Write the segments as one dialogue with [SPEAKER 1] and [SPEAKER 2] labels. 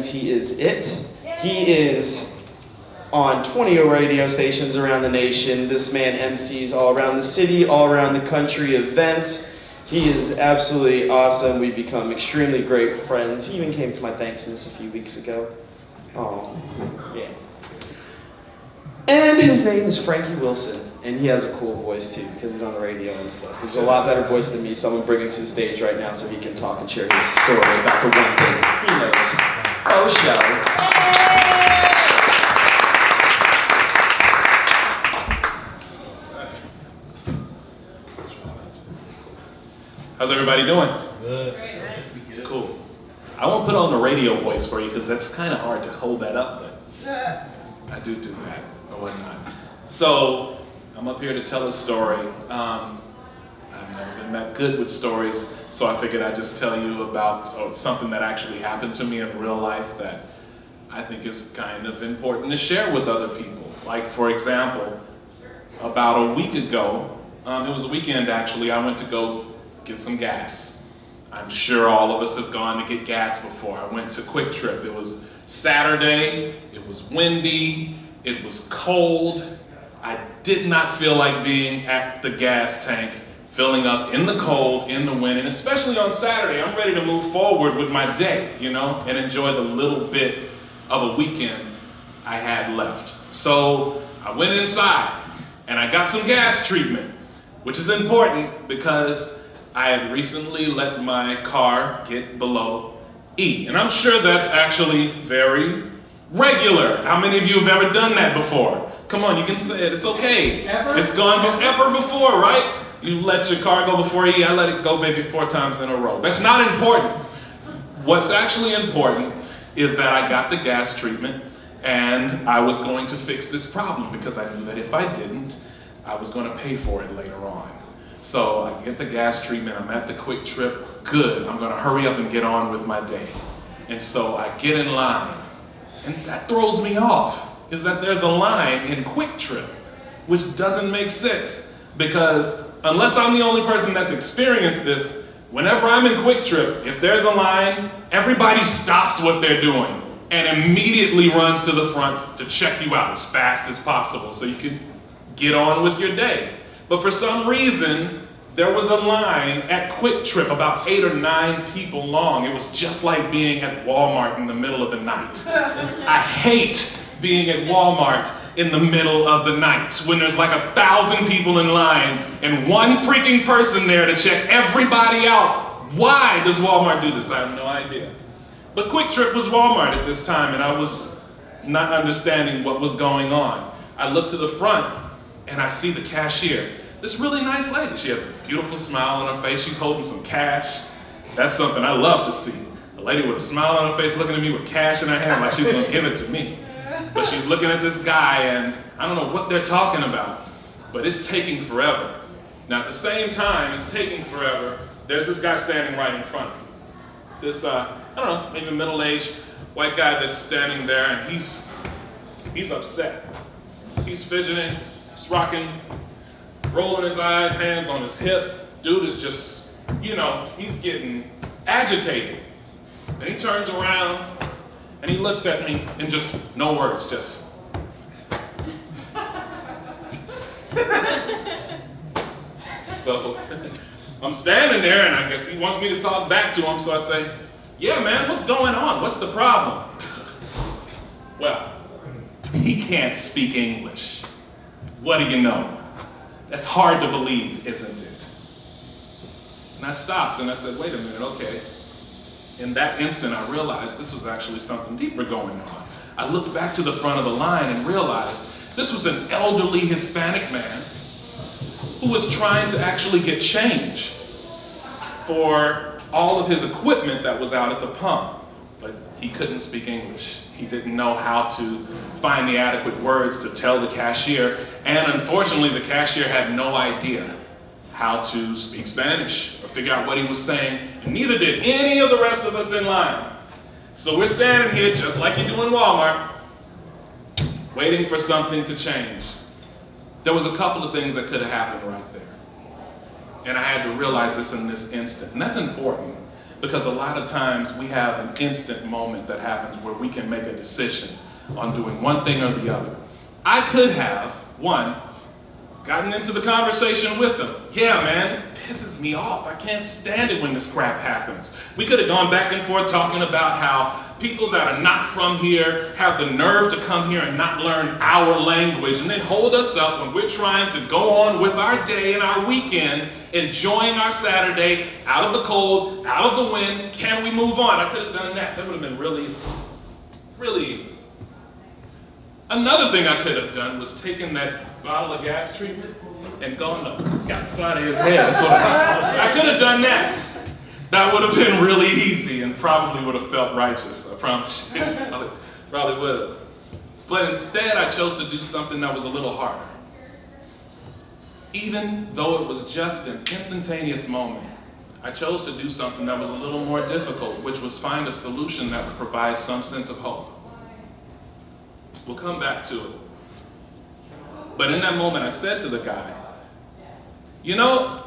[SPEAKER 1] He is it. He is on 20 radio stations around the nation. This man MCs all around the city, all around the country, events. He is absolutely awesome. We've become extremely great friends. He even came to my Thanksmas a few weeks ago. Oh, yeah. And his name is Frankie Wilson, and he has a cool voice too, because he's on the radio and stuff. He's a lot better voice than me, so I'm gonna bring him to the stage right now so he can talk and share his story about the one thing he knows. Oh, show.
[SPEAKER 2] How's everybody doing?
[SPEAKER 3] Good.
[SPEAKER 2] Cool. I won't put on the radio voice for you because that's kind of hard to hold that up, but I do that or whatnot. So I'm up here to tell a story. I've never been that good with stories, so I figured I'd just tell you about something that actually happened to me in real life that I think is kind of important to share with other people. Like, for example, about a week ago, it was a weekend actually, I went to go get some gas. I'm sure all of us have gone to get gas before. I went to Quick Trip. It was Saturday, it was windy, it was cold. I did not feel like being at the gas tank, filling up in the cold, in the wind, and especially on Saturday, I'm ready to move forward with my day, and enjoy the little bit of a weekend I had left. So I went inside and I got some gas treatment, which is important because I had recently let my car get below E. And I'm sure that's actually very regular. How many of you have ever done that before? Come on, you can say it, it's okay.
[SPEAKER 3] Ever?
[SPEAKER 2] It's gone ever before, right? You let your car go before E, I let it go maybe 4 times in a row. That's not important. What's actually important is that I got the gas treatment and I was going to fix this problem because I knew that if I didn't, I was going to pay for it later on. So I get the gas treatment, I'm at the Quick Trip, good, I'm gonna hurry up and get on with my day. And so I get in line, and that throws me off, is that there's a line in Quick Trip, which doesn't make sense, because unless I'm the only person that's experienced this, whenever I'm in Quick Trip, if there's a line, everybody stops what they're doing and immediately runs to the front to check you out as fast as possible so you can get on with your day. But for some reason, there was a line at Quick Trip about 8 or 9 people long. It was just like being at Walmart in the middle of the night. I hate being at Walmart in the middle of the night when there's like 1,000 people in line and one freaking person there to check everybody out. Why does Walmart do this? I have no idea. But Quick Trip was Walmart at this time and I was not understanding what was going on. I looked to the front and I see the cashier. This really nice lady. She has a beautiful smile on her face. She's holding some cash. That's something I love to see. A lady with a smile on her face looking at me with cash in her hand like she's gonna give it to me. But she's looking at this guy and I don't know what they're talking about, but it's taking forever. Now at the same time it's taking forever, there's this guy standing right in front of me. This, I don't know, maybe middle-aged white guy that's standing there and he's upset. He's fidgeting, he's rocking, rolling his eyes, hands on his hip. Dude is just, he's getting agitated. And he turns around and he looks at me and just, no words, just. So I'm standing there and I guess he wants me to talk back to him, so I say, yeah man, what's going on? What's the problem? Well, he can't speak English. What do you know? That's hard to believe, isn't it? And I stopped and I said, wait a minute, okay. In that instant, I realized this was actually something deeper going on. I looked back to the front of the line and realized this was an elderly Hispanic man who was trying to actually get change for all of his equipment that was out at the pump, but he couldn't speak English. He didn't know how to find the adequate words to tell the cashier, and unfortunately the cashier had no idea how to speak Spanish or figure out what he was saying, and neither did any of the rest of us in line. So we're standing here just like you do in Walmart, waiting for something to change. There was a couple of things that could have happened right there, and I had to realize this in this instant, and that's important Because a lot of times we have an instant moment that happens where we can make a decision on doing one thing or the other. I could have, one, gotten into the conversation with him. Yeah, man, it pisses me off. I can't stand it when this crap happens. We could have gone back and forth talking about how people that are not from here have the nerve to come here and not learn our language and then hold us up when we're trying to go on with our day and our weekend, enjoying our Saturday, out of the cold, out of the wind. Can we move on? I could have done that. That would have been really easy. Really easy. Another thing I could have done was taken that bottle of gas treatment and gone outside of his head. That's what I could have done that. That would have been really easy and probably would have felt righteous. I promise you. Probably would have. But instead, I chose to do something that was a little harder. Even though it was just an instantaneous moment, I chose to do something that was a little more difficult, which was find a solution that would provide some sense of hope. We'll come back to it. But in that moment, I said to the guy, you know,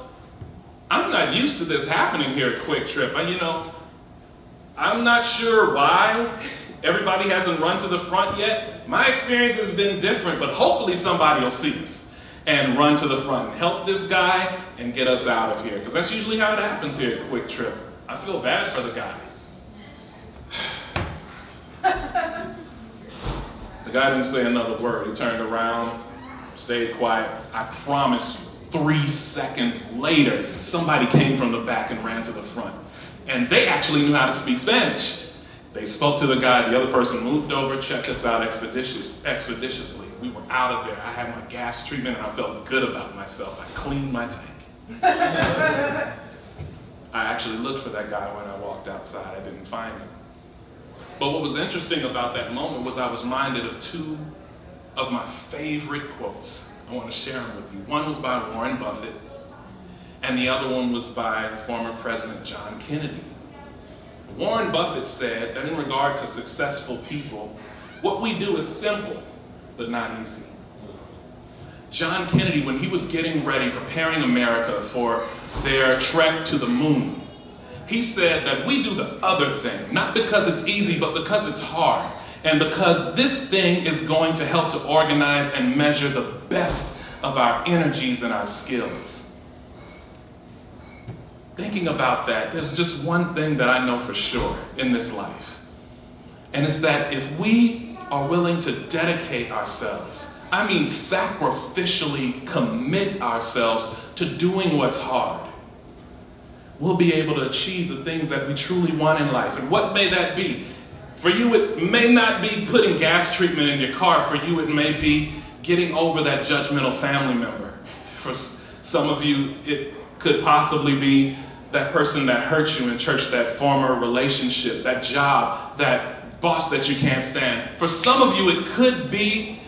[SPEAKER 2] I'm not used to this happening here at Quick Trip. I'm not sure why everybody hasn't run to the front yet. My experience has been different, but hopefully somebody will see us and run to the front and help this guy and get us out of here. Because that's usually how it happens here at Quick Trip. I feel bad for the guy. The guy didn't say another word. He turned around, stayed quiet. I promise you, 3 seconds later, somebody came from the back and ran to the front. And they actually knew how to speak Spanish. They spoke to the guy. The other person moved over, checked us out expeditiously. We were out of there. I had my gas treatment and I felt good about myself. I cleaned my tank. I actually looked for that guy when I walked outside. I didn't find him. But what was interesting about that moment was I was reminded of two of my favorite quotes. I want to share them with you. One was by Warren Buffett, and the other one was by former President John Kennedy. Warren Buffett said that in regard to successful people, what we do is simple, but not easy. John Kennedy, when he was getting ready, preparing America for their trek to the moon, he said that we do the other thing, not because it's easy, but because it's hard. And because this thing is going to help to organize and measure the best of our energies and our skills. Thinking about that, there's just one thing that I know for sure in this life. And it's that if we are willing to dedicate ourselves, I mean sacrificially commit ourselves to doing what's hard, we'll be able to achieve the things that we truly want in life. And what may that be? For you, it may not be putting gas treatment in your car. For you, it may be getting over that judgmental family member. For some of you, it could possibly be that person that hurt you in church, that former relationship, that job, that boss that you can't stand. For some of you, it could be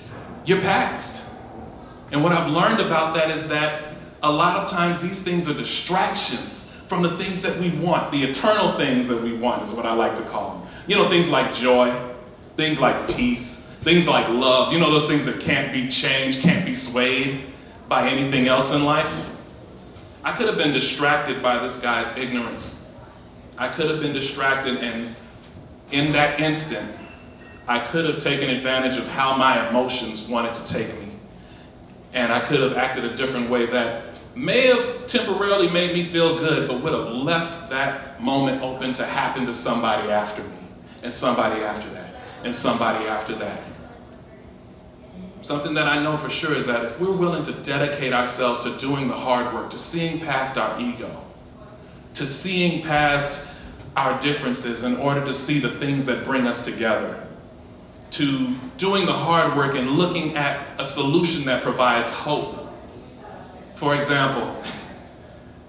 [SPEAKER 2] your past. And what I've learned about that is that a lot of times these things are distractions from the things that we want, the eternal things that we want is what I like to call them. You know, things like joy, things like peace, things like love. You know, those things that can't be changed, can't be swayed by anything else in life. I could have been distracted by this guy's ignorance. I could have been distracted, and in that instant, I could have taken advantage of how my emotions wanted to take me. And I could have acted a different way that may have temporarily made me feel good, but would have left that moment open to happen to somebody after me, and somebody after that, and somebody after that. Something that I know for sure is that if we're willing to dedicate ourselves to doing the hard work, to seeing past our ego, to seeing past our differences in order to see the things that bring us together, to doing the hard work and looking at a solution that provides hope. For example,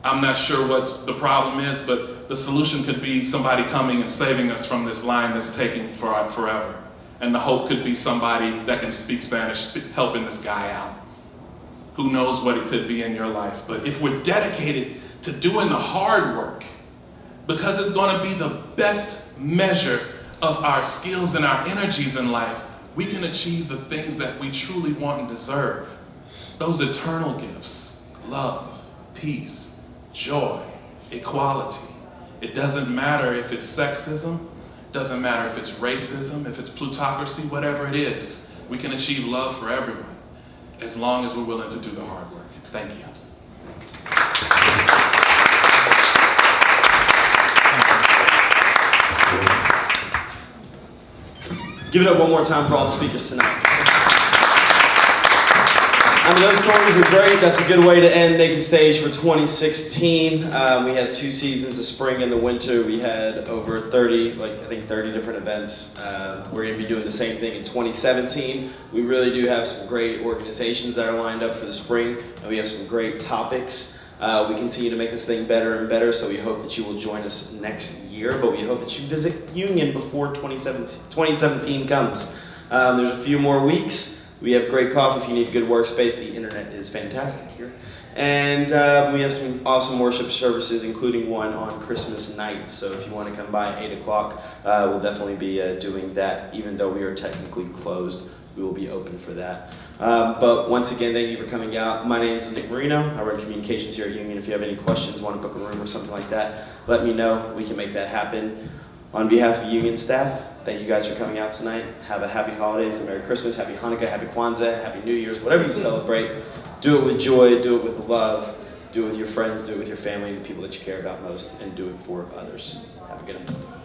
[SPEAKER 2] I'm not sure what the problem is, but the solution could be somebody coming and saving us from this line that's taking forever. And the hope could be somebody that can speak Spanish, helping this guy out. Who knows what it could be in your life. But if we're dedicated to doing the hard work, because it's going to be the best measure of our skills and our energies in life, we can achieve the things that we truly want and deserve. Those eternal gifts, love, peace, joy, equality, It doesn't matter if it's sexism, it doesn't matter if it's racism, if it's plutocracy, whatever it is. We can achieve love for everyone as long as we're willing to do the hard work. Thank you.
[SPEAKER 1] Give it up one more time for all the speakers tonight. I mean, those stories were great. That's a good way to end Naked Stage for 2016. We had 2 seasons, the spring and the winter. We had over 30, I think 30 different events. We're going to be doing the same thing in 2017. We really do have some great organizations that are lined up for the spring, and we have some great topics. We continue to make this thing better and better, so we hope that you will join us next year, but we hope that you visit Union before 2017 comes. There's a few more weeks. We have great coffee if you need a good workspace. The internet is fantastic here. And we have some awesome worship services, including one on Christmas night. So if you want to come by at 8 o'clock, we'll definitely be doing that. Even though we are technically closed, we will be open for that. But once again, thank you for coming out. My name is Nick Marino. I run communications here at Union. If you have any questions, want to book a room or something like that, let me know. We can make that happen. On behalf of Union staff, thank you guys for coming out tonight. Have a happy holidays, a Merry Christmas, Happy Hanukkah, Happy Kwanzaa, Happy New Year's, whatever you celebrate. Do it with joy, do it with love, do it with your friends, do it with your family, the people that you care about most, and do it for others. Have a good night.